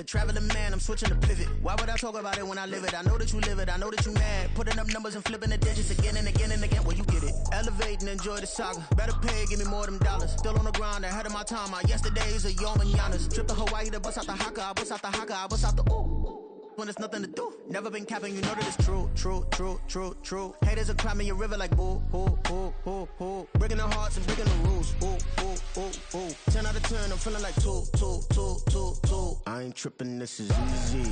traveling man, I'm switching the pivot. Why would I talk about it when I live it? I know that you live it, I know that you mad. Putting up numbers and flipping the digits again and again and again. Well, you get it. Elevate and enjoy the saga. Better pay, give me more them dollars. Still on the grind, ahead of my time. My yesterdays are your mananas. Trip to Hawaii to bust out the haka. I bust out the haka. I bust out the ooh. When there's nothing to do. Never been capping, you know that it's true, true, true, true, true. Haters are climbing your river like boo, boo, boo, boo, boo. Breaking their hearts and breaking the rules. Ooh, ooh, ooh, ooh. 10 out of 10, I'm feeling like 2, 2, 2, 2, 2. I ain't tripping, this is easy,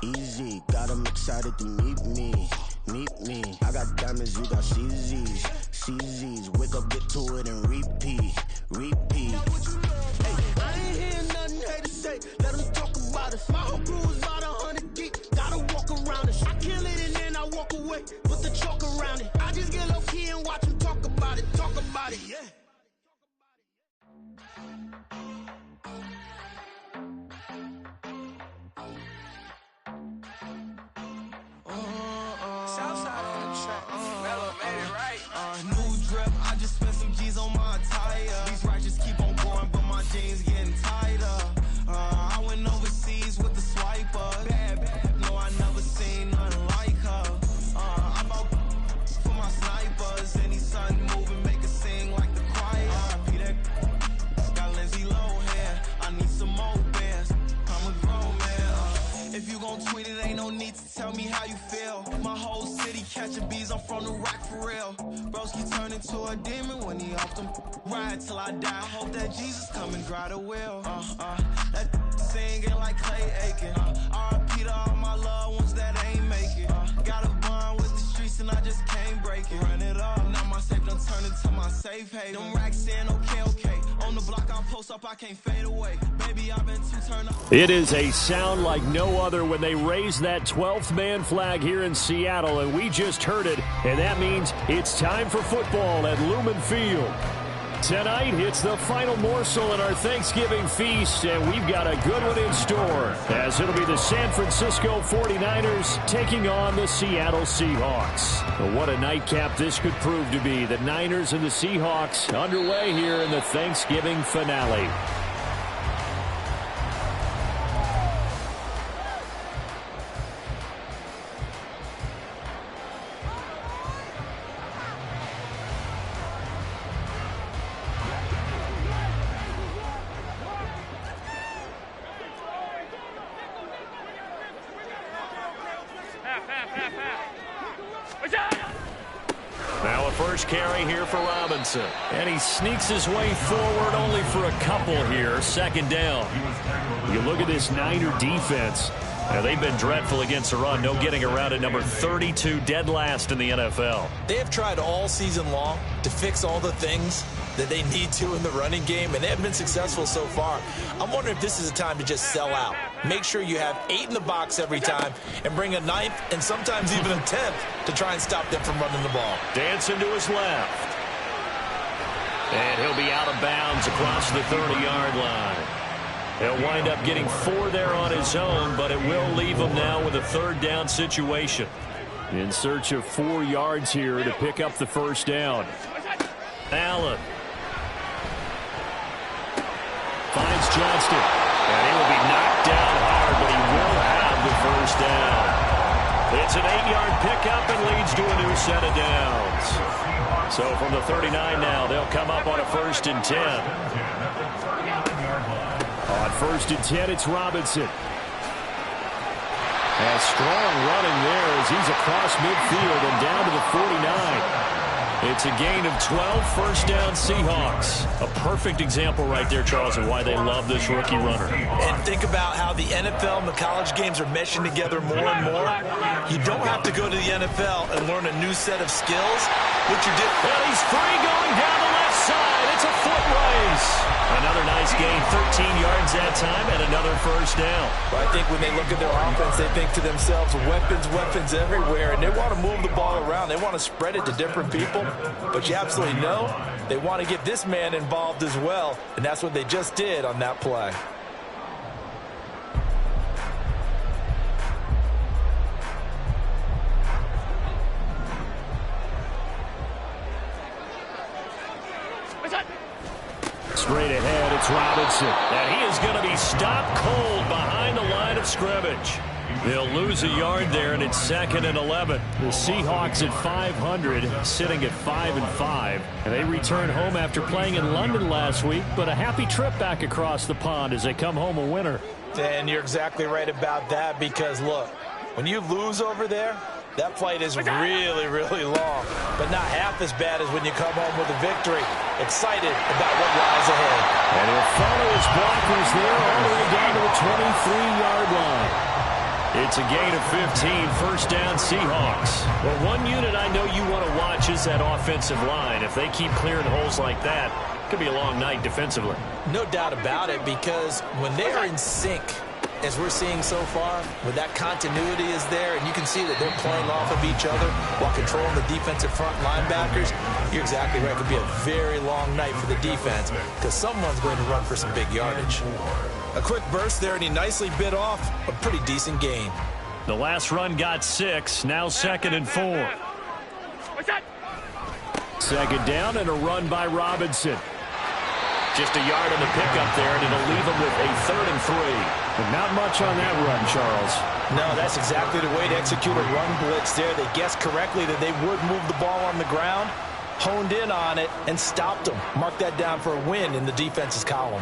easy. Got 'em excited to meet me, meet me. I got diamonds, you got CZs, CZs. Wake up, get to it and repeat, repeat. Hey, I ain't hearing nothing haters say. Let them talk about us. My whole crew is about 100 deep. Gotta walk around it. I kill it and then I walk away. Put the chalk around it. I just get low key and watch them talk about it. Talk about it, yeah. Southside on the track. Mellow made it right. New drip. I just spent some G's on my attire. These righteous keep on going, but my jeans getting tighter. I went overseas with the swiper. Bad, bad. No, I never seen nothing like her. I bought for my snipers. Any sun moving, make it sing like the choir. RIP that. Got Lindsay Lohan. I need some more bands. I'm a grown man. If you gon' tweet it, ain't no need to tell me how you feel. My whole city catching bees, I'm from the rock for real. Broski turned into a demon when he off them. Ride till I die. Hope that Jesus come and grab the wheel. That singing like Clay Aiken. RIP to all my loved ones that ain't make it. Got a bond with the streets and I just can't break it. Run it up, now my safe done turned into my safe haven. Them racks in, okay, okay. On the block I'll post up, I can't fade away. Baby, I've been too turned up. It is a sound like no other when they raise that 12th man flag here in Seattle, and we just heard it, and that means it's time for football at Lumen Field. Tonight, it's the final morsel in our Thanksgiving feast, and we've got a good one in store, as it'll be the San Francisco 49ers taking on the Seattle Seahawks. But what a nightcap this could prove to be. The Niners and the Seahawks underway here in the Thanksgiving finale. Now a first carry here for Robinson. And he sneaks his way forward only for a couple here. Second down. You look at this Niner defense. They've been dreadful against the run. No getting around it. Number 32, dead last in the NFL. They have tried all season long to fix all the things that they need to in the running game, and they have been successful so far. I'm wondering if this is a time to just sell out. Make sure you have 8 in the box every time and bring a 9th and sometimes even a 10th to try and stop them from running the ball. Dancing to his left. And he'll be out of bounds across the 30-yard line. He'll wind up getting 4 there on his own, but it will leave him now with a third down situation. In search of 4 yards here to pick up the first down. Allen finds Johnston. And he will be knocked down hard, but he will have the first down. It's an 8-yard pickup and leads to a new set of downs. So from the 39 now, they'll come up on a 1st and 10. On 1st and 10, it's Robinson. And strong running there as he's across midfield and down to the 49. It's a gain of 12, first down Seahawks. A perfect example right there, Charles, of why they love this rookie runner. And think about how the NFL and the college games are meshing together more and more. You don't have to go to the NFL and learn a new set of skills. What you did. Well, he's free going down the left side. It's a foot race. Another nice gain, 13 yards that time, and another first down. Well, I think when they look at their offense, they think to themselves, weapons, weapons everywhere, and they want to move the ball around. They want to spread it to different people, but you absolutely know they want to get this man involved as well, and that's what they just did on that play. Straight ahead, it's Robinson. And he is going to be stopped cold behind the line of scrimmage. They'll lose a yard there, and it's 2nd and 11. The Seahawks at 500, sitting at 5-5. And they return home after playing in London last week, but a happy trip back across the pond as they come home a winner. And you're exactly right about that because, look, when you lose over there, that flight is really, really long, but not half as bad as when you come home with a victory. Excited about what lies ahead. And he'll follow his blockers there all the way down to the 23-yard line. It's a gain of 15, first down Seahawks. Well, one unit I know you want to watch is that offensive line. If they keep clearing holes like that, it could be a long night defensively. No doubt about it, because when they're in sync, as we're seeing so far, when that continuity is there, and you can see that they're playing off of each other while controlling the defensive front linebackers, you're exactly right. It could be a very long night for the defense because someone's going to run for some big yardage. A quick burst there, and he nicely bit off a pretty decent gain. The last run got 6, now 2nd and 4. Second down and a run by Robinson. Just a yard on the pickup there, and it'll leave him with a 3rd and 3. But not much on that run, Charles. No, that's exactly the way to execute a run blitz there. They guessed correctly that they would move the ball on the ground, honed in on it, and stopped them. Mark that down for a win in the defense's column.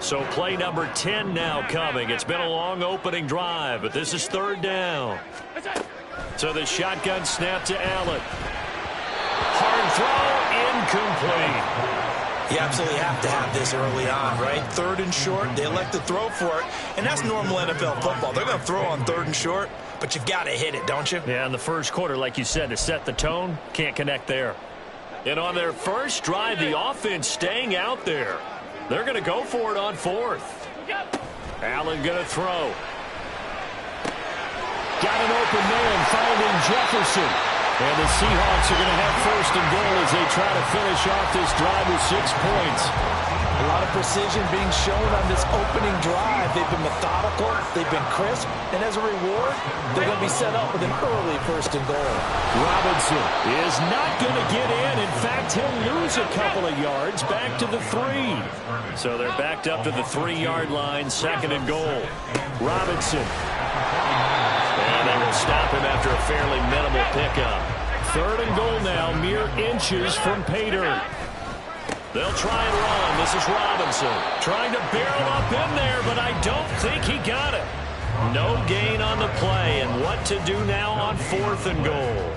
So play number 10 now coming. It's been a long opening drive, but this is 3rd down. So the shotgun snap to Allen. Hard throw, incomplete. You absolutely have to have this early on, right? 3rd and short, they elect to throw for it, and that's normal NFL football. They're going to throw on 3rd and short, but you've got to hit it, don't you? Yeah, in the first quarter, like you said, to set the tone, can't connect there. And on their first drive, the offense staying out there. They're going to go for it on 4th. Allen going to throw. Got an open man, finding Jefferson. And the Seahawks are going to have 1st and goal as they try to finish off this drive with 6 points. A lot of precision being shown on this opening drive. They've been methodical, they've been crisp, and as a reward, they're going to be set up with an early 1st and goal. Robinson is not going to get in. In fact, he'll lose a couple of yards back to the 3. So they're backed up to the 3-yard line, 2nd and goal. Robinson. And they will stop him after a fairly minimal pickup. 3rd and goal now, mere inches from pay dirt. They'll try and run. This is Robinson trying to barrel up in there, but I don't think he got it. No gain on the play, and what to do now on 4th and goal.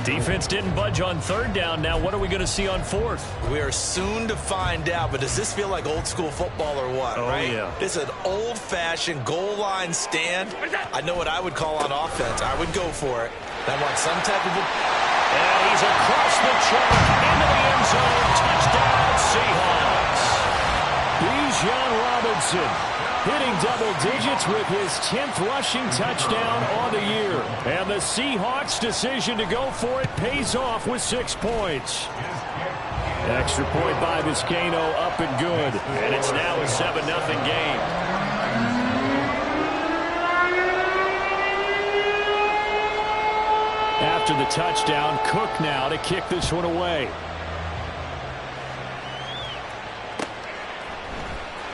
Defense didn't budge on 3rd down. Now what are we going to see on 4th? We are soon to find out, but does this feel like old school football or what, right? Yeah. It's an old-fashioned goal line stand. I know what I would call on offense. I would go for it. I want some type of And he's across the track into the end zone. Touchdown, Seahawks. Bijan Robinson hitting double digits with his 10th rushing touchdown on the year. And the Seahawks' decision to go for it pays off with 6 points. Extra point by Vizcaino, up and good. And it's now a 7-0 game. After the touchdown, Cook now to kick this one away.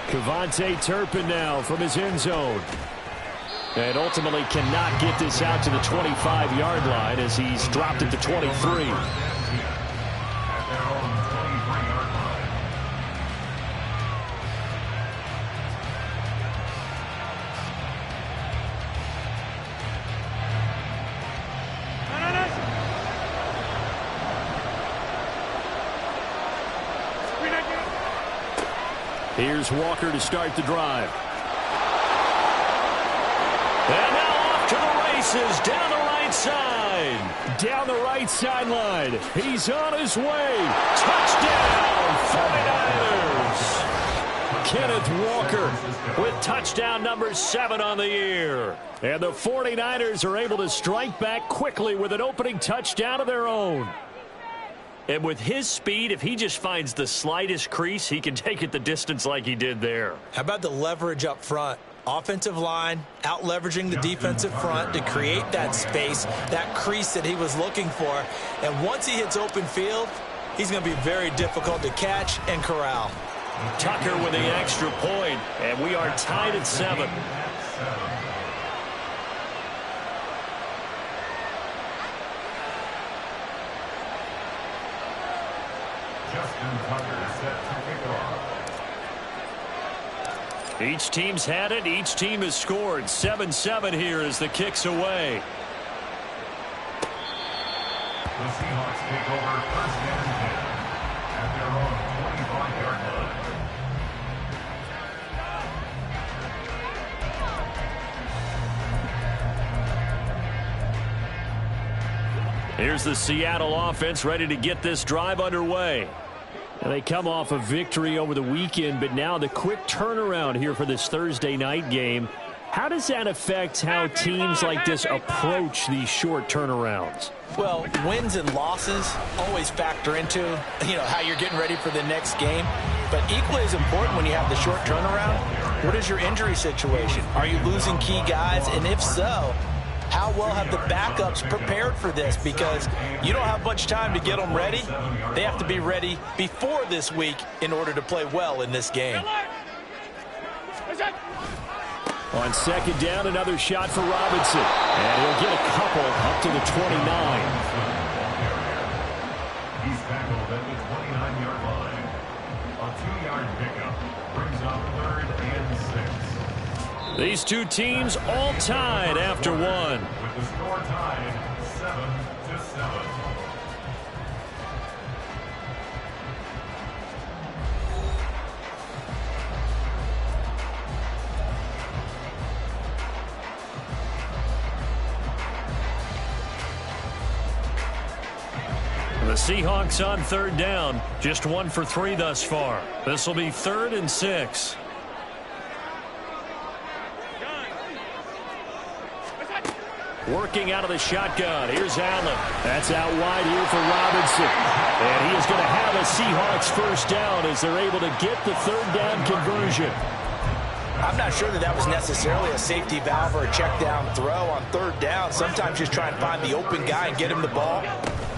Kevontae Turpin now from his end zone. And ultimately cannot get this out to the 25-yard line as he's dropped at the 23. Here's Walker to start the drive. And now off to the races down the right side. Down the right sideline. He's on his way. Touchdown, 49ers. Kenneth Walker with touchdown number 7 on the year. And the 49ers are able to strike back quickly with an opening touchdown of their own. And with his speed, if he just finds the slightest crease, he can take it the distance like he did there. How about the leverage up front? Offensive line out leveraging the defensive front to create that space, that crease that he was looking for. And once he hits open field, he's going to be very difficult to catch and corral. Tucker with the extra point, and we are tied at 7. Justin Tucker set to kick off. Each team's had it. Each team has scored. 7-7 here as the kick's away. The Seahawks take over first and 10 at their own 25-yard line. Here's the Seattle offense ready to get this drive underway. And they come off a victory over the weekend, but now the quick turnaround here for this Thursday night game. How does that affect how teams like this approach these short turnarounds? Well, wins and losses always factor into, how you're getting ready for the next game. But equally as important when you have the short turnaround, what is your injury situation? Are you losing key guys? And if so, how well have the backups prepared for this? Because you don't have much time to get them ready. They have to be ready before this week in order to play well in this game. On second down, another shot for Robinson. And he'll get a couple up to the 29. He's tackled at the 29-yard line. A 2-yard pickup brings up 3rd and 6. These two teams all tied after one. With the score tied 7-7. The Seahawks on third down, just 1 for 3 thus far. This will be 3rd and 6. Working out of the shotgun. Here's Allen. That's out wide here for Robinson. And he is going to have a Seahawks first down as they're able to get the third down conversion. I'm not sure that was necessarily a safety valve or a check down throw on third down. Sometimes just try and find the open guy and get him the ball.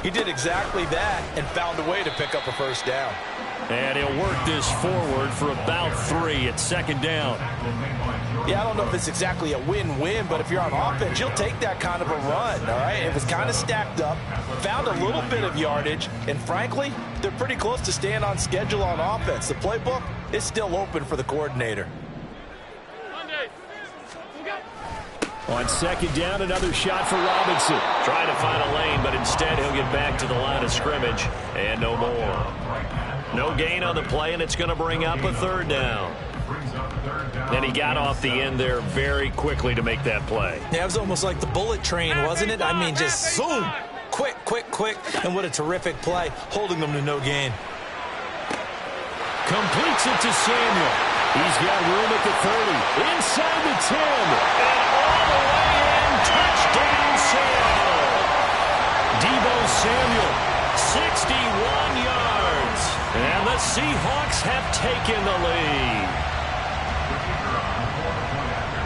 He did exactly that and found a way to pick up a first down. And he'll work this forward for about 3 at second down. Yeah, I don't know if it's exactly a win-win, but if you're on offense, you'll take that kind of a run, all right? It was kind of stacked up, found a little bit of yardage, and frankly, they're pretty close to staying on schedule on offense. The playbook is still open for the coordinator. On second down, another shot for Robinson. Trying to find a lane, but instead he'll get back to the line of scrimmage, and no more. No gain on the play, and it's going to bring up a third down. And he got off the end there very quickly to make that play. Yeah, it was almost like the bullet train, wasn't it? I mean, just zoom, quick, and what a terrific play, holding them to no gain. Completes it to Samuel. He's got room at the 30, inside the 10, and all the way in, touchdown Seattle. Deebo Samuel, 61 yards, and the Seahawks have taken the lead.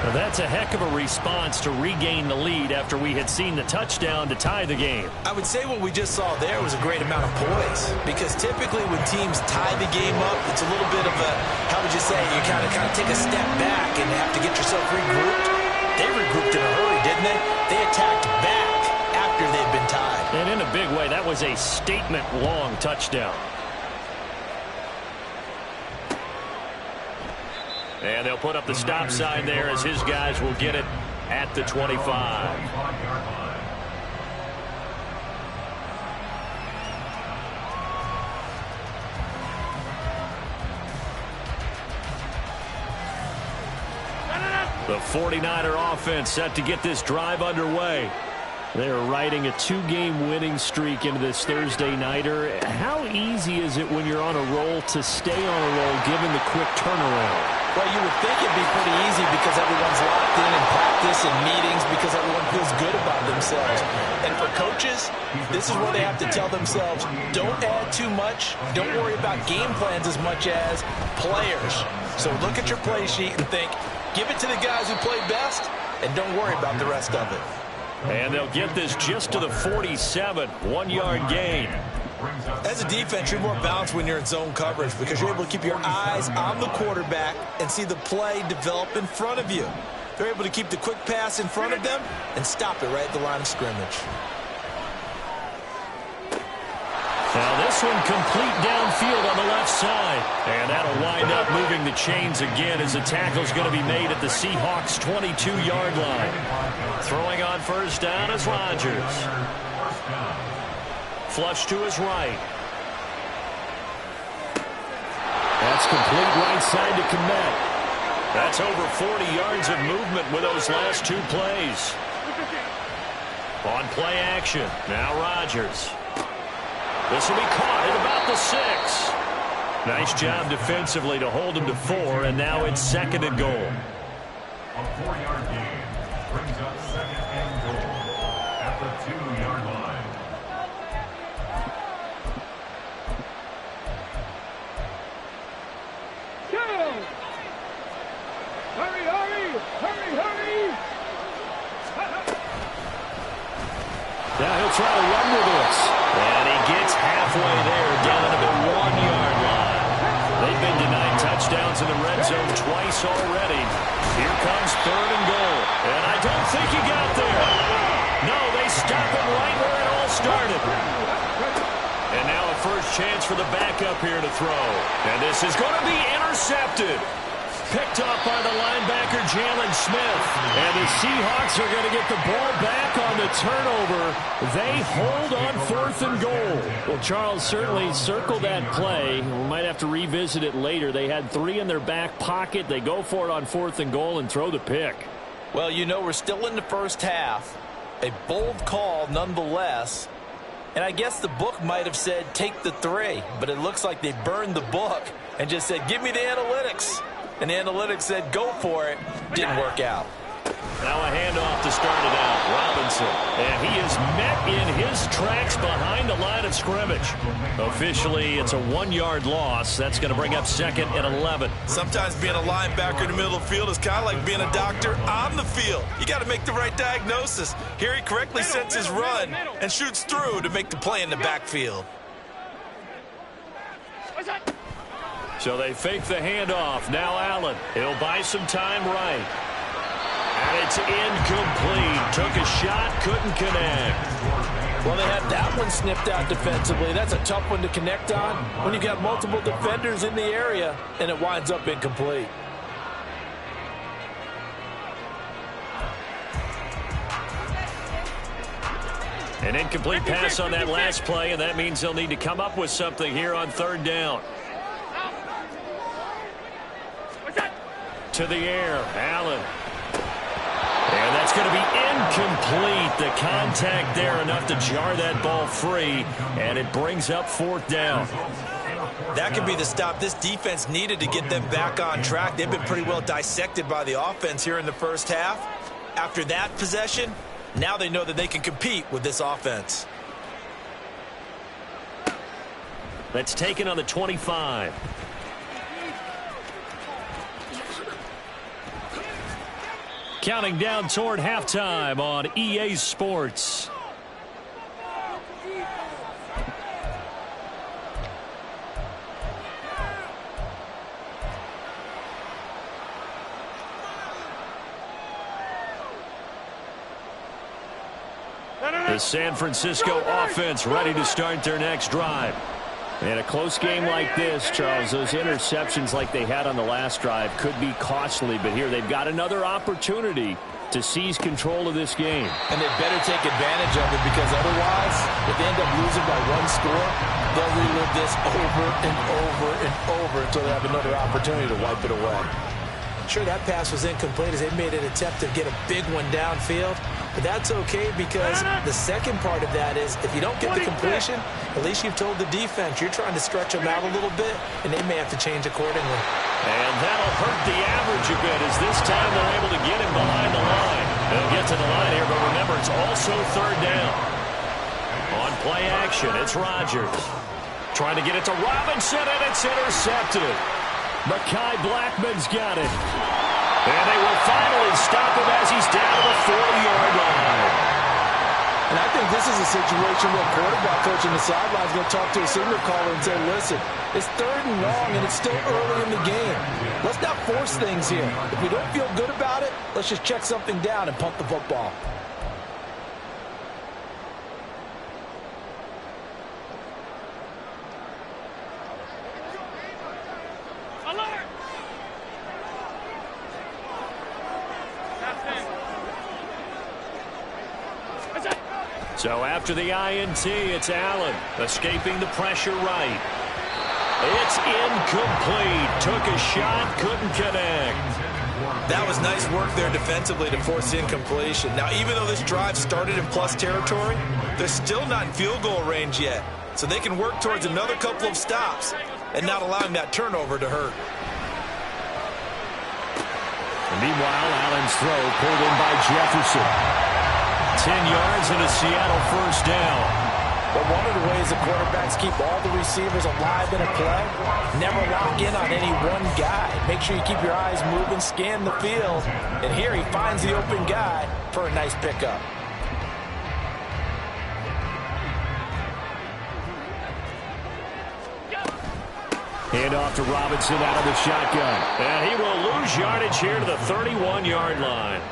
Well, that's a heck of a response to regain the lead after we had seen the touchdown to tie the game. I would say what we just saw there was a great amount of poise, because typically when teams tie the game up, it's a little bit of a, how would you say, you kind of take a step back and have to get yourself regrouped. They regrouped in a hurry, didn't they? They attacked back after they'd been tied. And in a big way, that was a statement-long touchdown. And they'll put up the stop sign there as his guys will get it at the 25. The 49er offense set to get this drive underway. They're riding a 2-game winning streak into this Thursday nighter. How easy is it when you're on a roll to stay on a roll given the quick turnaround? Well, you would think it'd be pretty easy because everyone's locked in practice and meetings because everyone feels good about themselves. And for coaches, this is where they have to tell themselves, don't add too much, don't worry about game plans as much as players. So look at your play sheet and think, Give it to the guys who play best, and don't worry about the rest of it. And they'll get this just to the 47, 1-yard gain. As a defense, you're more balanced when you're in zone coverage because you're able to keep your eyes on the quarterback and see the play develop in front of you. They're able to keep the quick pass in front of them and stop it right at the line of scrimmage. Now this one complete downfield on the left side. And that'll wind up moving the chains again as the tackle's going to be made at the Seahawks' 22-yard line. Throwing on first down is Rodgers. Flush to his right. That's complete right side to Kmet. That's over 40 yards of movement with those last two plays. On play action, now Rodgers. This will be caught at about the 6. Nice job defensively to hold him to 4, and now it's 2nd and goal. A 4-yard gain brings up 2nd and goal at the 2-yard line. Now he'll try to run with this. And he gets halfway there, down to the 1-yard line. They've been denied touchdowns in the red zone twice already. Here comes 3rd and goal. And I don't think he got there. No, they stop him right where it all started. And now a first chance for the backup here to throw. And this is going to be intercepted. Picked up by the linebacker, Jalen Smith. And the Seahawks are going to get the ball back on the turnover. They hold on 4th and goal. Well, Charles certainly circled that play. We might have to revisit it later. They had 3 in their back pocket. They go for it on 4th and goal and throw the pick. Well, you know, we're still in the first half. A bold call nonetheless. And I guess the book might have said take the 3. But it looks like they burned the book and just said, give me the analytics. And the analytics said, go for it. Didn't work out. Now a handoff to start it out. Robinson. And he is met in his tracks behind the line of scrimmage. Officially, it's a 1-yard loss. That's going to bring up 2nd and 11. Sometimes being a linebacker in the middle of the field is kind of like being a doctor on the field. You got to make the right diagnosis. Here he correctly sets his run and shoots through to make the play in the backfield. So they fake the handoff. Now Allen. He'll buy some time right. And it's incomplete. Took a shot, couldn't connect. Well, they had that one snipped out defensively. That's a tough one to connect on when you got multiple defenders in the area, and it winds up incomplete. An incomplete pass on that last play, and that means they'll need to come up with something here on 3rd down. To the air, Allen. And that's going to be incomplete. The contact there enough to jar that ball free, and it brings up 4th down. That could be the stop this defense needed to get them back on track. They've been pretty well dissected by the offense here in the first half. After that possession, now they know that they can compete with this offense. That's taken on the 25. Counting down toward halftime on EA Sports. The San Francisco offense ready to start their next drive. And a close game like this, Charles, those interceptions like they had on the last drive could be costly. But here they've got another opportunity to seize control of this game. And they better take advantage of it, because otherwise, if they end up losing by 1 score, they'll relive this over and over and over until they have another opportunity to wipe it away. Sure, that pass was incomplete as they made an attempt to get a big one downfield. But that's okay, because the second part of that is if you don't get the completion, at least you've told the defense you're trying to stretch them out a little bit, and they may have to change accordingly. And that'll hurt the average a bit, as this time they're able to get him behind the line. They'll get to the line here, but remember, it's also 3rd down. On play action, it's Rodgers. Trying to get it to Robinson, and it's intercepted. Mekhi Blackmon's got it. And they will finally stop him as he's down to the 40-yard line. And I think this is a situation where quarterback coach on the sideline is going to talk to a signal caller and say, listen, it's 3rd and long and it's still early in the game. Let's not force things here. If we don't feel good about it, let's just check something down and punt the football. So after the INT, it's Allen escaping the pressure right. It's incomplete. Took a shot, couldn't connect. That was nice work there defensively to force the incompletion. Now, even though this drive started in plus territory, they're still not in field goal range yet. So they can work towards another couple of stops and not allowing that turnover to hurt. And meanwhile, Allen's throw pulled in by Jefferson. 10 yards and a Seattle first down. But one of the ways the quarterbacks keep all the receivers alive in a play, never lock in on any one guy. Make sure you keep your eyes moving, scan the field. And here he finds the open guy for a nice pickup. Hand off to Robinson out of the shotgun. And he will lose yardage here to the 31-yard line.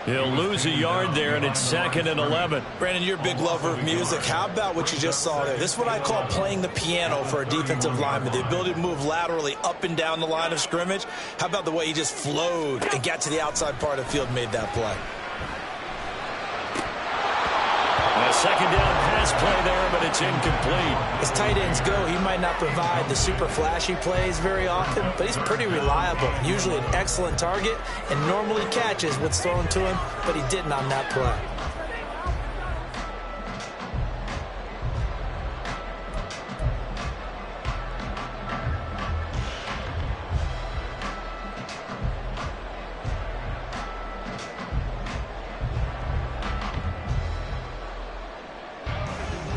He'll lose a yard there, and it's 2nd and 11. Brandon, you're a big lover of music. How about what you just saw there? This is what I call playing the piano for a defensive lineman, the ability to move laterally up and down the line of scrimmage. How about the way he just flowed and got to the outside part of the field and made that play? A 2nd down pass play there, but it's incomplete. As tight ends go, he might not provide the super flashy plays very often, but he's pretty reliable. Usually an excellent target and normally catches what's thrown to him, but he didn't on that play.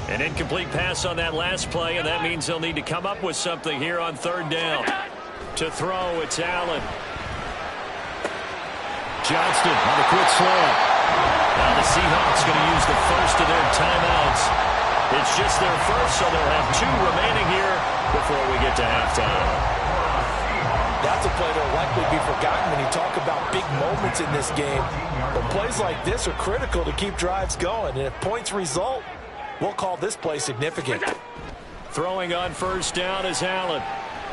An incomplete pass on that last play, and that means they'll need to come up with something here on 3rd down. To throw, it's Allen. Johnston on the quick slant. Now the Seahawks going to use the first of their timeouts. It's just their first, so they'll have 2 remaining here before we get to halftime. That's a play that will likely be forgotten when you talk about big moments in this game. But plays like this are critical to keep drives going, and if points result, we'll call this play significant. Throwing on 1st down is Allen.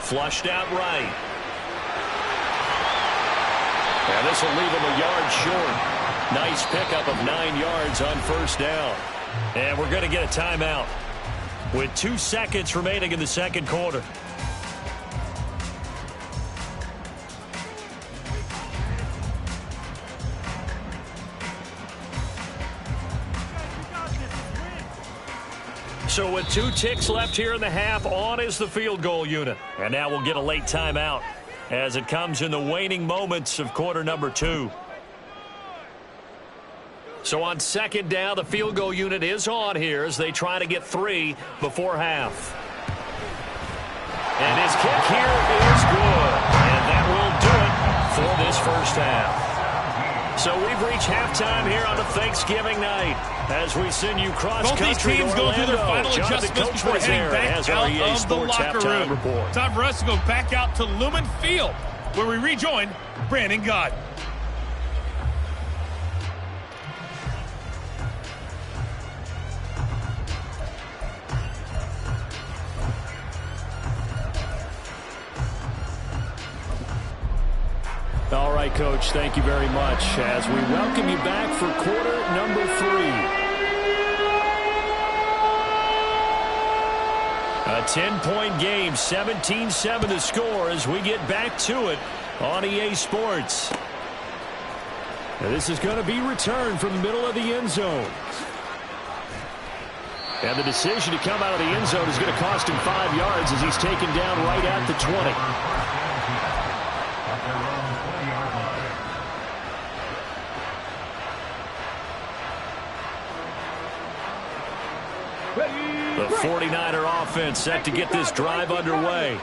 Flushed out right. And this will leave him a yard short. Nice pickup of 9 yards on 1st down. And we're going to get a timeout with 2 seconds remaining in the 2nd quarter. So with 2 ticks left here in the half, on is the field goal unit. And now we'll get a late timeout as it comes in the waning moments of quarter number 2. So on 2nd down, the field goal unit is on here as they try to get 3 before half. And his kick here is good. And that will do it for this first half. So we've reached halftime here on a Thanksgiving night as we send you cross-country. Both these teams go through their final Jonathan adjustments before Coachman's heading back out of the locker room. Report. Time for us to go back out to Lumen Field, where we rejoin Brandon Gaudin. All right, Coach, thank you very much as we welcome you back for quarter number 3. A 10-point game, 17-7 to score as we get back to it on EA Sports. Now, this is going to be returned from the middle of the end zone. And the decision to come out of the end zone is going to cost him 5 yards as he's taken down right at the 20. The 49er offense set to get this drive underway.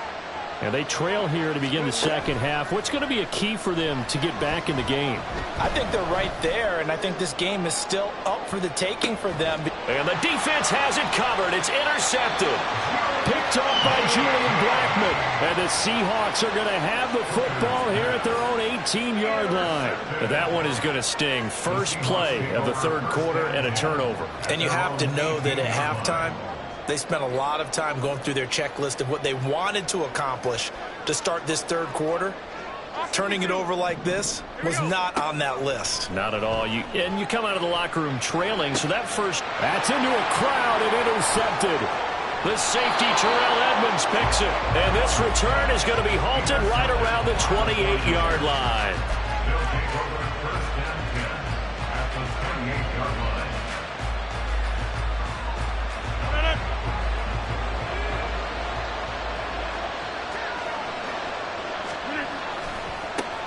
And they trail here to begin the second half. What's going to be a key for them to get back in the game? I think they're right there, and I think this game is still up for the taking for them. And the defense has it covered. It's intercepted. Picked off by Julian Blackmon. And the Seahawks are going to have the football here at their own 18-yard line. But that one is going to sting. First play of the third quarter and a turnover. And you have to know that at halftime, they spent a lot of time going through their checklist of what they wanted to accomplish to start this third quarter. Turning it over like this was not on that list. Not at all. You come out of the locker room trailing, so that's into a crowd and intercepted. The safety, Terrell Edmonds, picks it. And this return is going to be halted right around the 28-yard line.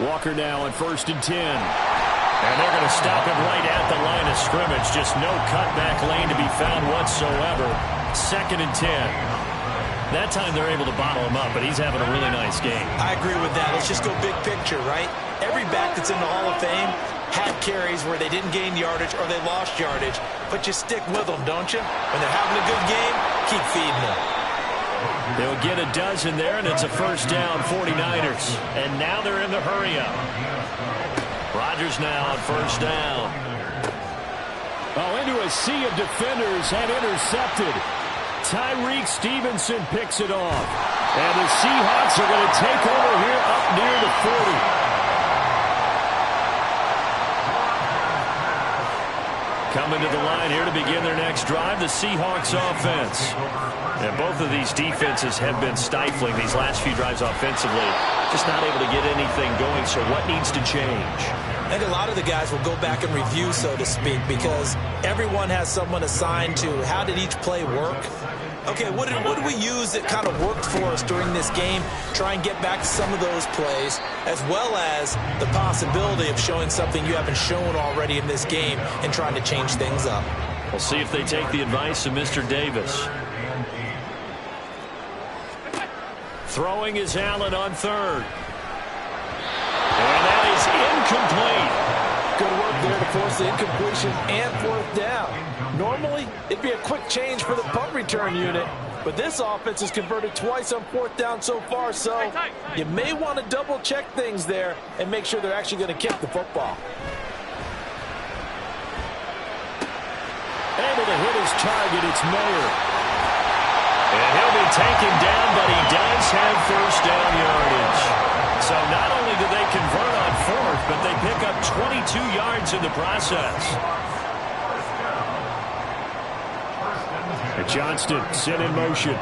Walker now on 1st and 10. And they're going to stop him right at the line of scrimmage. Just no cutback lane to be found whatsoever. 2nd and 10. That time they're able to bottle him up, but he's having a really nice game. I agree with that. Let's just go big picture, right? Every back that's in the Hall of Fame had carries where they didn't gain yardage or they lost yardage, but you stick with them, don't you? When they're having a good game, keep feeding them. They'll get a dozen there, and it's a first down, 49ers. And now they're in the hurry-up. Rodgers now on first down. Oh, into a sea of defenders and intercepted. Tyreek Stevenson picks it off. And the Seahawks are going to take over here up near the 40. Coming to the line here to begin their next drive, the Seahawks offense. And both of these defenses have been stifling these last few drives offensively. Just not able to get anything going, so what needs to change? I think a lot of the guys will go back and review, so to speak, because everyone has someone assigned to how did each play work. Okay, what did we use that kind of worked for us during this game? Try and get back to some of those plays, as well as the possibility of showing something you haven't shown already in this game and trying to change things up. We'll see if they take the advice of Mr. Davis. Throwing is Allen on 3rd. And that is incomplete. Good work there to force the incompletion and 4th down. Normally, it'd be a quick change for the punt return unit, but this offense has converted twice on 4th down so far, so you may want to double-check things there and make sure they're actually going to kick the football. Able to hit his target, it's Mayer. And he'll be taken down, but he does have first down yardage. So not only do they convert on 4th, but they pick up 22 yards in the process. And Johnston set in motion.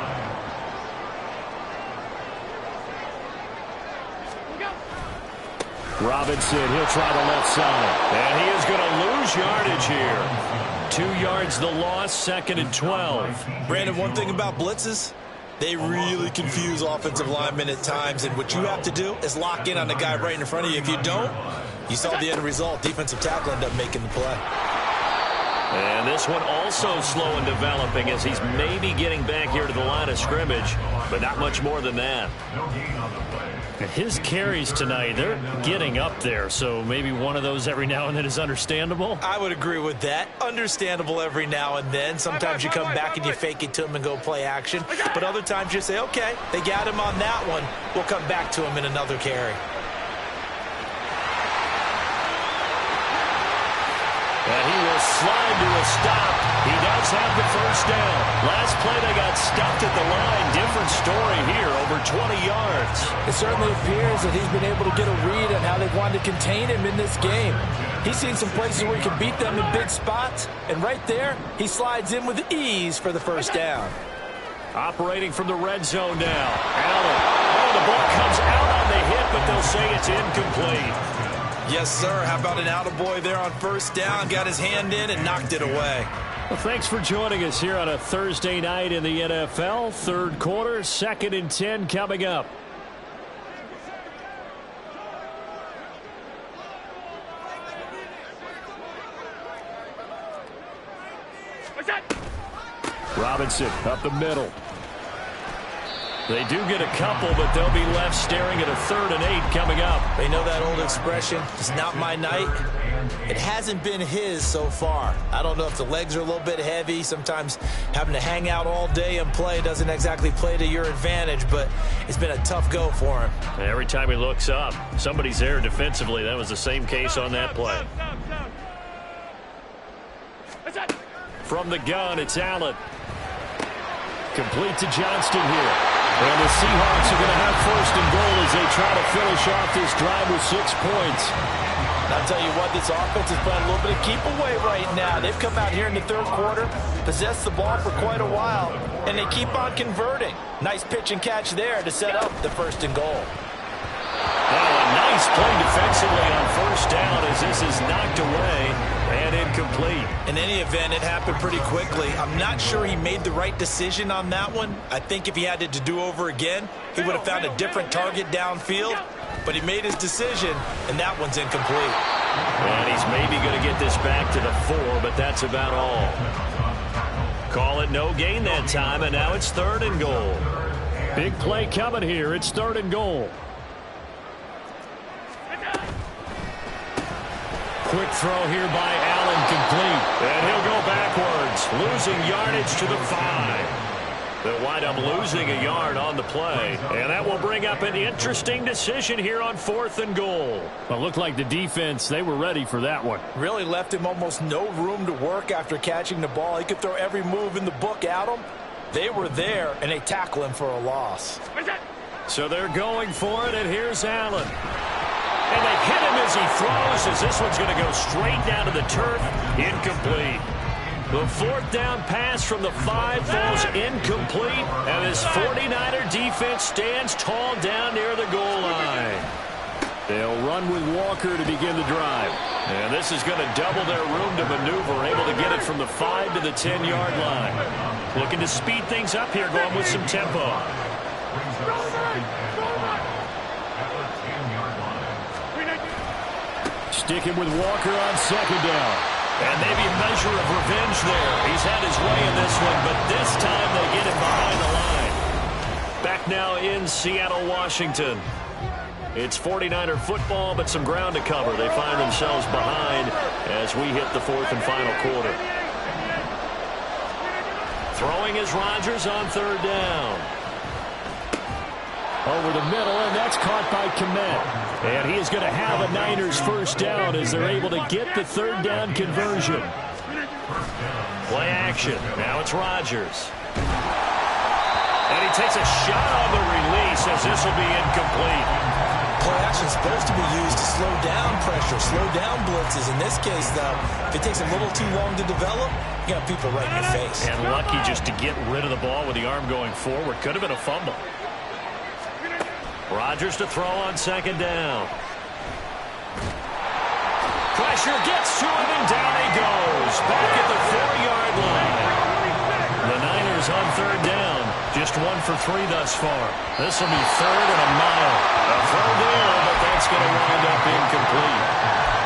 Robinson, he'll try the left side. And he is going to lose yardage here. 2 yards the loss, 2nd and 12. Brandon, one thing about blitzes, they really confuse offensive linemen at times, and what you have to do is lock in on the guy right in front of you. If you don't, you saw the end result. Defensive tackle ended up making the play. And this one also slow in developing as he's maybe getting back here to the line of scrimmage, but not much more than that. His carries tonight, they're getting up there, so maybe one of those every now and then is understandable. I would agree with that. Understandable every now and then. Sometimes you come back and you fake it to him and go play action, but other times you say, okay, they got him on that one. We'll come back to him in another carry. And he will slide to a stop. He does have the first down. Last play they got stopped at the line. Different story here, over 20 yards. It certainly appears that he's been able to get a read on how they've wanted to contain him in this game. He's seen some places where he can beat them in big spots, and right there, he slides in with ease for the first down. Operating from the red zone now. Allen. Oh, the ball comes out on the hit, but they'll say it's incomplete. Yes, sir. How about an attaboy there on first down? Got his hand in and knocked it away. Well, thanks for joining us here on a Thursday night in the NFL. Third quarter, 2nd and 10 coming up. Robinson up the middle. They do get a couple, but they'll be left staring at a 3rd and 8 coming up. They know that old expression, it's not my night. It hasn't been his so far. I don't know if the legs are a little bit heavy. Sometimes having to hang out all day and play doesn't exactly play to your advantage, but it's been a tough go for him. Every time he looks up, somebody's there defensively. That was the same case on that play. From the gun, it's Allen. Complete to Johnston here. And the Seahawks are going to have 1st and goal as they try to finish off this drive with 6 points. I'll tell you what, this offense is playing a little bit of keep away right now. They've come out here in the 3rd quarter, possessed the ball for quite a while, and they keep on converting. Nice pitch and catch there to set up the 1st and goal. Now a nice play defensively on 1st down as this is knocked away and incomplete. In any event, it happened pretty quickly. I'm not sure he made the right decision on that one. I think if he had it to do over again, he would have found a different target downfield. But he made his decision, and that one's incomplete. And he's maybe going to get this back to the 4, but that's about all. Call it no gain that time, and now it's 3rd and goal. Big play coming here. It's 3rd and goal. Quick throw here by Allen, complete. And he'll go backwards, losing yardage to the 5. They'll wind up losing a yard on the play. And that will bring up an interesting decision here on 4th and goal. Well, it looked like the defense, they were ready for that one. Really left him almost no room to work after catching the ball. He could throw every move in the book at him. They were there, and they tackle him for a loss. So they're going for it, and here's Allen. And they hit him as he throws, as this one's going to go straight down to the turf. Incomplete. The 4th down pass from the 5 falls incomplete, and this 49er defense stands tall down near the goal line. They'll run with Walker to begin the drive. And this is going to double their room to maneuver, able to get it from the 5 to the 10-yard line. Looking to speed things up here, going with some tempo. Sticking with Walker on 2nd down. And maybe a measure of revenge there. He's had his way in this one, but this time they get him behind the line. Back now in Seattle, Washington. It's 49er football, but some ground to cover. They find themselves behind as we hit the 4th and final quarter. Throwing is Rodgers on 3rd down. Over the middle, and that's caught by Kmet. And he is going to have a Niners 1st down as they're able to get the 3rd down conversion. Play action. Now it's Rodgers. And he takes a shot on the release as this will be incomplete. Play action is supposed to be used to slow down pressure, slow down blitzes. In this case, though, if it takes a little too long to develop, you got people right in your face. And lucky just to get rid of the ball with the arm going forward. Could have been a fumble. Rodgers to throw on 2nd down. Pressure gets to him, and down he goes. Back at the 4-yard line. The Niners on 3rd down. Just 1 for 3 thus far. This will be 3rd and a mile. A throw there, but that's going to wind up incomplete.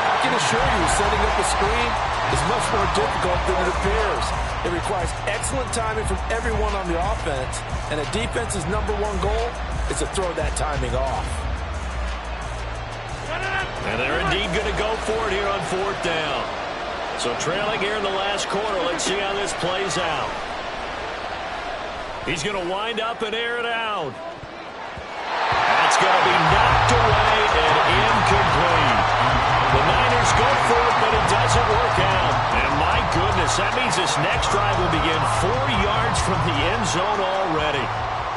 I can assure you, setting up a screen is much more difficult than it appears. It requires excellent timing from everyone on the offense, and a defense's #1 goal is to throw that timing off. And they're indeed going to go for it here on 4th down. So trailing here in the last quarter. Let's see how this plays out. He's going to wind up and air it out. That's going to be knocked away and incomplete. The Niners go for it, but it doesn't work out. And my goodness, that means this next drive will begin 4 yards from the end zone already.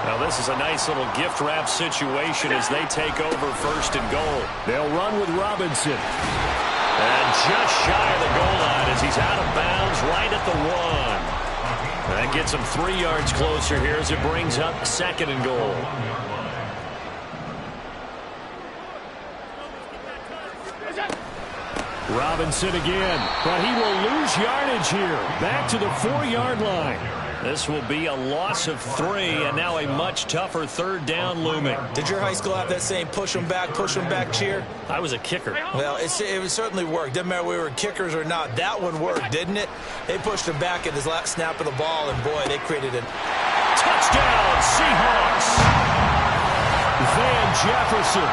Now, this is a nice little gift wrap situation as they take over 1st and goal. They'll run with Robinson. And just shy of the goal line as he's out of bounds right at the 1. That gets him 3 yards closer here as it brings up 2nd and goal. Robinson again, but he will lose yardage here. Back to the 4-yard line. This will be a loss of 3, and now a much tougher 3rd down looming. Did your high school have that same push them back cheer? I was a kicker. Well, it certainly worked. Didn't matter if we were kickers or not. That one worked, didn't it? They pushed him back at his last snap of the ball, and boy, they created a touchdown, Seahawks. Jefferson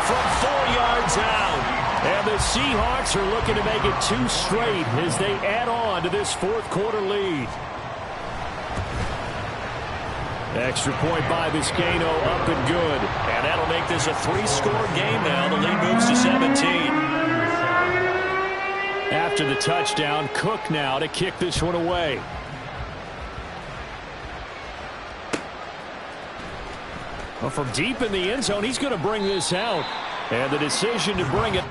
from 4 yards out. And the Seahawks are looking to make it 2 straight as they add on to this fourth quarter lead. Extra point by Vizcaino, up and good. And that'll make this a 3-score game now. The lead moves to 17. After the touchdown, Cook now to kick this one away. Well, from deep in the end zone, he's going to bring this out. And the decision to bring it.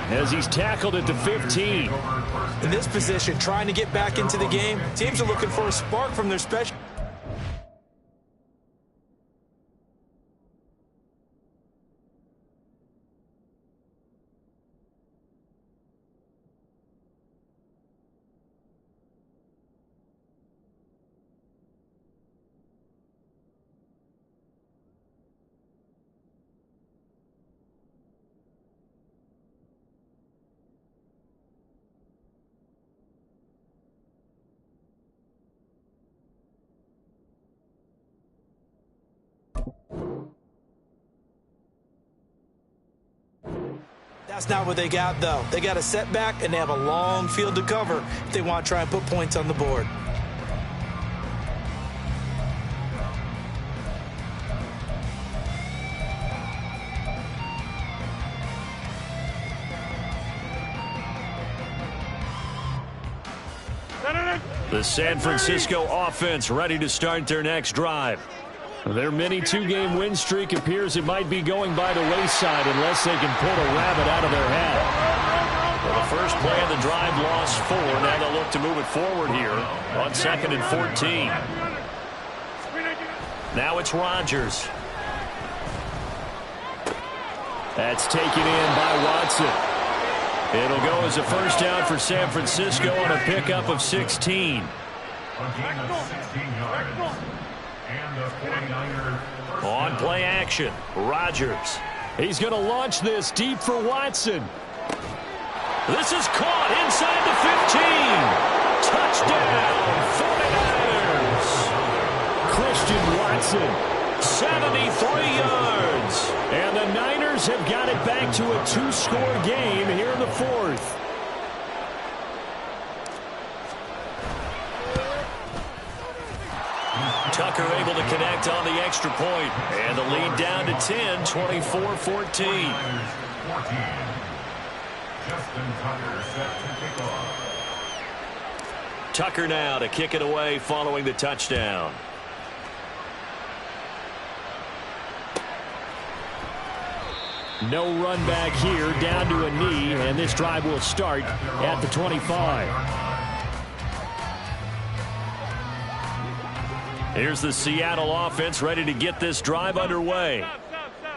As he's tackled at the 15. In this position, trying to get back into the game, teams are looking for a spark from their special. That's not what they got, though. They got a setback, and they have a long field to cover if they want to try and put points on the board. The San Francisco offense ready to start their next drive. Their mini 2-game win streak appears it might be going by the wayside unless they can pull a rabbit out of their hat. Well, the first play of the drive lost 4. Now they'll look to move it forward here on 2nd and 14. Now it's Rodgers. That's taken in by Watson. It'll go as a first down for San Francisco on a pickup of 16. On play action, Rodgers. He's going to launch this deep for Watson. This is caught inside the 15. Touchdown, 49ers. Christian Watson, 73 yards. And the Niners have got it back to a 2-score game here in the fourth. Tucker able to connect on the extra point. And the lead down to 10, 24-14. Justin Tucker set to kick off. Tucker now to kick it away following the touchdown. No run back here, down to a knee, and this drive will start at the 25. Here's the Seattle offense ready to get this drive underway.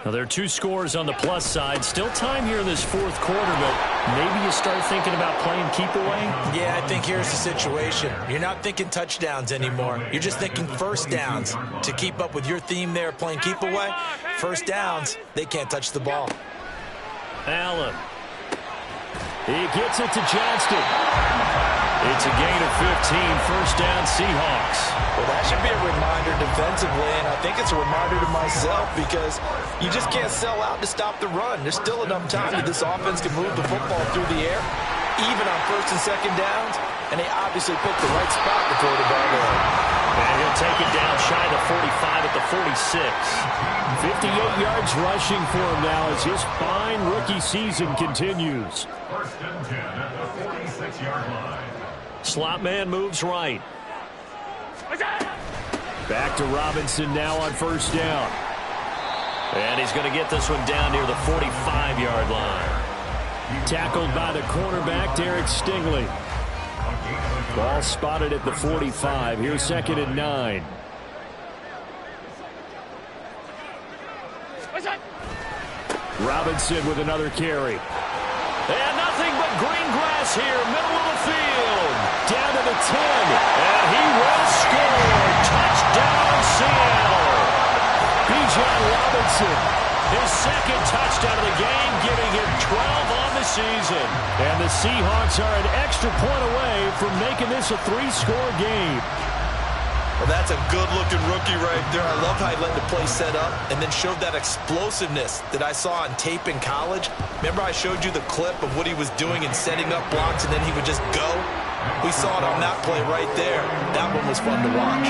Now, there are 2 scores on the plus side. Still time here in this fourth quarter, but maybe you start thinking about playing keep away? Yeah, I think here's the situation. You're not thinking touchdowns anymore. You're just thinking first downs. To keep up with your theme there, playing keep away, first downs, they can't touch the ball. Allen. He gets it to Johnston. It's a gain of 15, first down Seahawks. Well, that should be a reminder defensively, and I think it's a reminder to myself because you just can't sell out to stop the run. There's still enough time that this offense can move the football through the air, even on first and second downs, and they obviously picked the right spot to throw the ball there. And he'll take it down shy of the 45 at the 46. 58 yards rushing for him now as his fine rookie season continues. First and 10 at the 46-yard line. Slot man moves right. Back to Robinson now on first down. And he's going to get this one down near the 45-yard line. Tackled by the cornerback, Derek Stingley. Ball spotted at the 45. Here's second and 9. Robinson with another carry. And nothing but green grass here, middle of the field. Down to the 10. And he will score. Touchdown, Seattle. Bijan Robinson. His second touchdown of the game, giving him 12 on the season. And the Seahawks are an extra point away from making this a 3-score game. Well, that's a good-looking rookie right there. I love how he let the play set up and then showed that explosiveness that I saw on tape in college. Remember I showed you the clip of what he was doing and setting up blocks, and then he would just go? We saw it on that play right there. That one was fun to watch.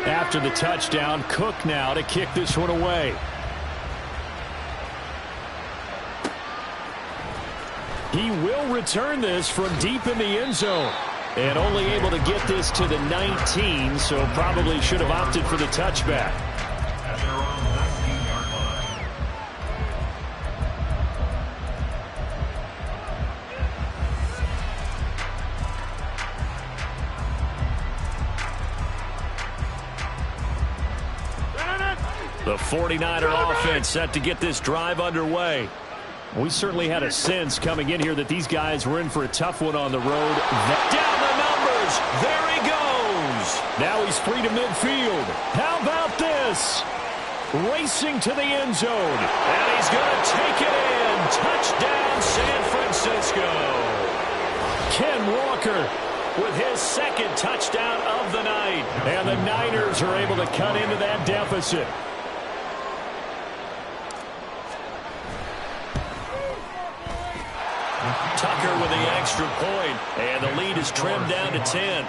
After the touchdown, Cook now to kick this one away. He will return this from deep in the end zone. And only able to get this to the 19, so probably should have opted for the touchback. At their own 19-yard line. The 49er offense set to get this drive underway. We certainly had a sense coming in here that these guys were in for a tough one on the road. Down the numbers. There he goes. Now he's free to midfield. How about this? Racing to the end zone. And he's going to take it in. Touchdown, San Francisco. Ken Walker with his second touchdown of the night. And the Niners are able to cut into that deficit. Tucker with the extra point, and the lead is trimmed down to 10.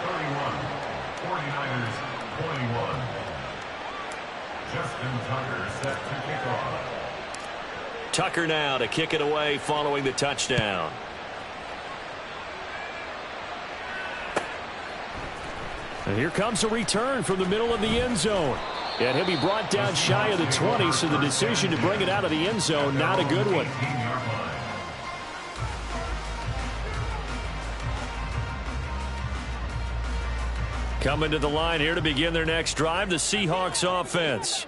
49ers 21. Justin Tucker set to kick off. Tucker now to kick it away following the touchdown. And here comes a return from the middle of the end zone. And he'll be brought down shy of the 20, so the decision to bring it out of the end zone, not a good one. Coming to the line here to begin their next drive, the Seahawks offense.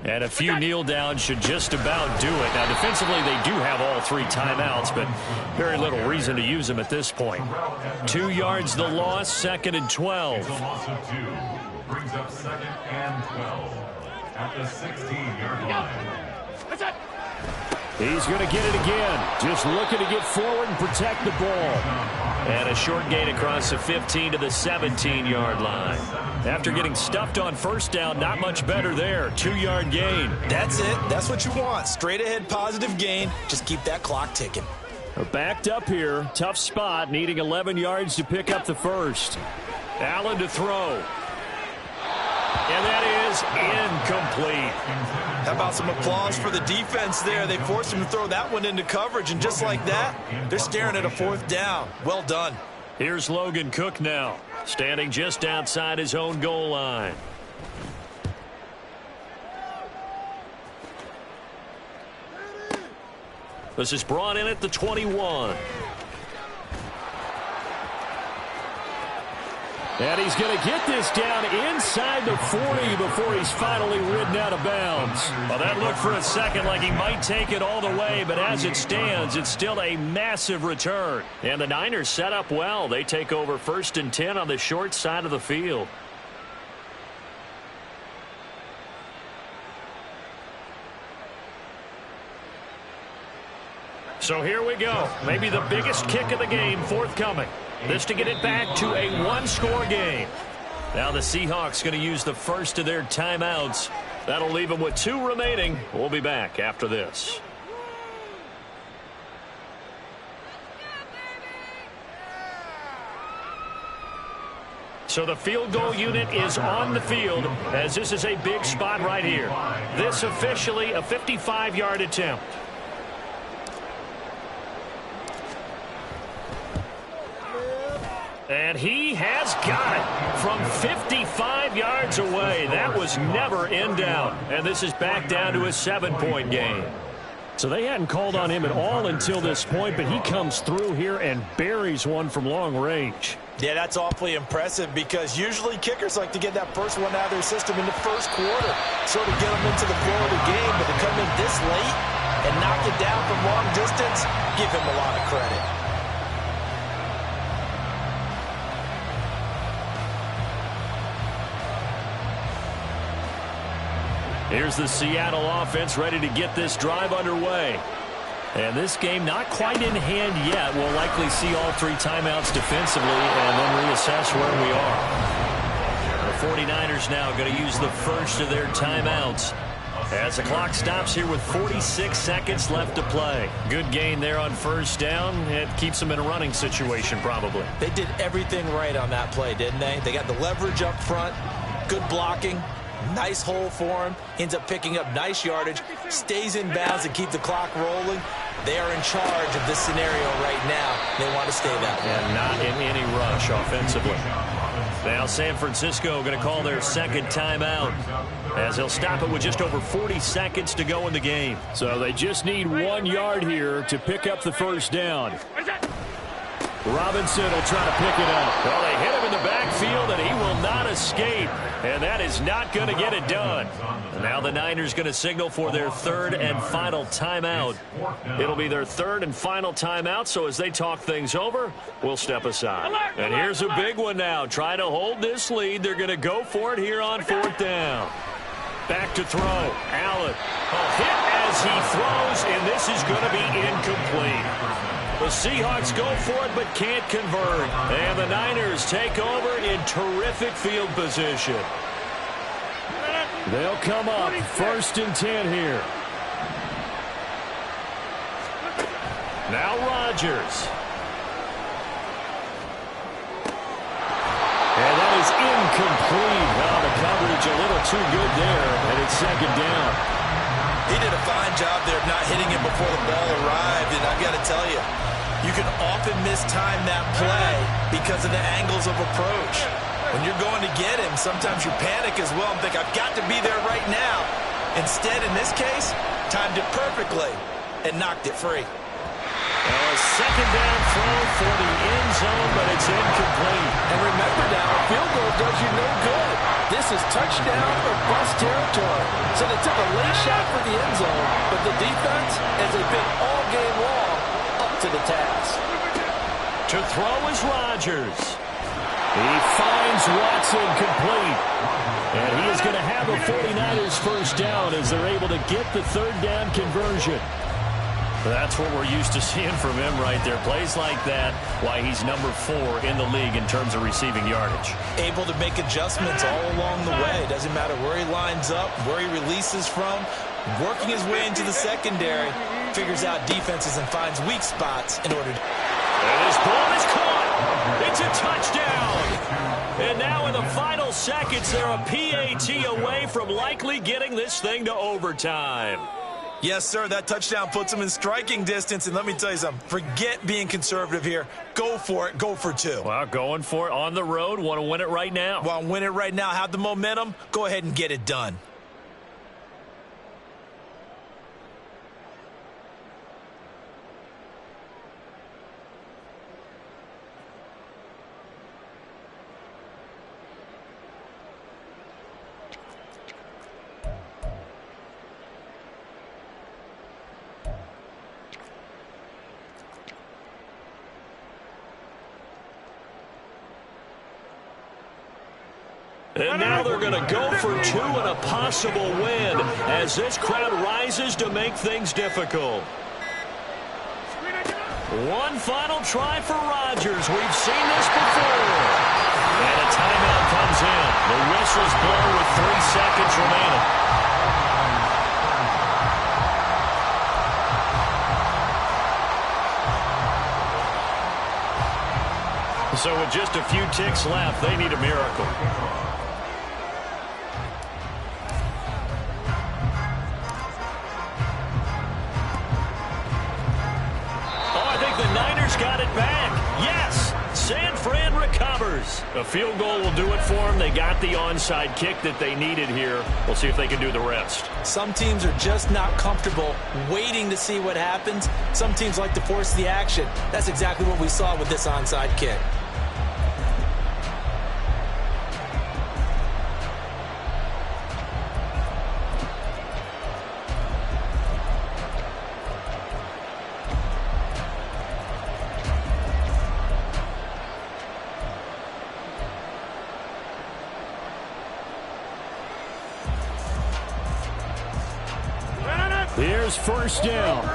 And a few kneel downs should just about do it. Now, defensively, they do have all 3 timeouts, but very little reason to use them at this point. 2 yards the loss, second and 12. The loss of 2 brings up second and 12 at the 16-yard line. He's going to get it again. Just looking to get forward and protect the ball. And a short gain across the 15 to the 17-yard line. After getting stuffed on first down, not much better there. 2-yard gain. That's it. That's what you want. Straight ahead positive gain. Just keep that clock ticking. We're backed up here. Tough spot, needing 11 yards to pick up the first. Allen to throw. And that is incomplete. How about some applause for the defense there? They forced him to throw that one into coverage, and just like that, they're staring at a 4th down. Well done. Here's Logan Cook now, standing just outside his own goal line. This is brought in at the 21. And he's going to get this down inside the 40 before he's finally ridden out of bounds. Well, that looked for a second like he might take it all the way, but as it stands, it's still a massive return. And the Niners set up well. They take over 1st and 10 on the short side of the field. So here we go. Maybe the biggest kick of the game forthcoming. This to get it back to a 1-score game. Now the Seahawks going to use the first of their timeouts. That'll leave them with 2 remaining. We'll be back after this. So the field goal unit is on the field as this is a big spot right here. This officially a 55-yard attempt. And he has got it from 55 yards away. That was never in doubt. And this is back down to a 7-point game. So they hadn't called on him at all until this point, but he comes through here and buries one from long range. Yeah, that's awfully impressive because usually kickers like to get that first one out of their system in the first quarter, sort of get them into the flow of the game, but to come in this late and knock it down from long distance, give him a lot of credit. Here's the Seattle offense ready to get this drive underway. And this game not quite in hand yet. We'll likely see all 3 timeouts defensively and then reassess where we are. The 49ers now going to use the first of their timeouts as the clock stops here with 46 seconds left to play. Good gain there on first down. It keeps them in a running situation probably. They did everything right on that play, didn't they? They got the leverage up front, good blocking. Nice hole for him. Ends up picking up nice yardage. Stays in bounds and keep the clock rolling. They are in charge of this scenario right now. They want to stay that way. And not in any rush offensively. Now San Francisco going to call their second timeout as they'll stop it with just over 40 seconds to go in the game. So they just need 1 yard here to pick up the first down. Robinson will try to pick it up. Well, they hit him in the backfield, and he will not escape. And that is not going to get it done. And now the Niners going to signal for their 3rd and final timeout. It'll be their 3rd and final timeout, so as they talk things over, we'll step aside. And here's a big one now. Trying to hold this lead. They're going to go for it here on 4th down. Back to throw. Allen. A hit as he throws, and this is going to be incomplete. The Seahawks go for it but can't convert. And the Niners take over in terrific field position. They'll come up 1st and 10 here. Now Rodgers. And that is incomplete. Well, the coverage a little too good there, and it's 2nd down. He did a fine job there of not hitting him before the ball arrived, and I've got to tell you, you can often mistime that play because of the angles of approach. When you're going to get him, sometimes you panic as well and think, I've got to be there right now. Instead, in this case, timed it perfectly and knocked it free. Well, a 2nd down throw for the end zone, but it's incomplete. And remember now, a field goal does you no good. This is touchdown or bust territory. So they took a late shot for the end zone, but the defense, as they've been all game long, up to the task. To throw is Rodgers. He finds Watson complete. And he is going to have a 49ers first down as they're able to get the 3rd down conversion. That's what we're used to seeing from him right there. Plays like that, why he's number 4 in the league in terms of receiving yardage. Able to make adjustments all along the way. Doesn't matter where he lines up, where he releases from. Working his way into the secondary, figures out defenses and finds weak spots in order to... And his ball is caught. It's a touchdown. And now in the final seconds, they're a PAT away from likely getting this thing to overtime. Yes, sir, that touchdown puts him in striking distance. And let me tell you something, forget being conservative here. Go for it. Go for 2. Well, going for it on the road. Want to win it right now. Want to win it right now. Have the momentum. Go ahead and get it done. And now they're going to go for 2 and a possible win as this crowd rises to make things difficult. One final try for Rodgers. We've seen this before. And a timeout comes in. The whistles blow with 3 seconds remaining. So with just a few ticks left, they need a miracle. Got it back. Yes, San Fran recovers. A field goal will do it for them. They got the onside kick that they needed here. We'll see if they can do the rest. Some teams are just not comfortable waiting to see what happens. Some teams like to force the action. That's exactly what we saw with this onside kick. Here's first down.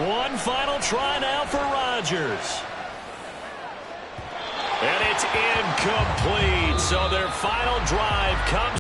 One final try now for Rodgers. And it's incomplete. So their final drive comes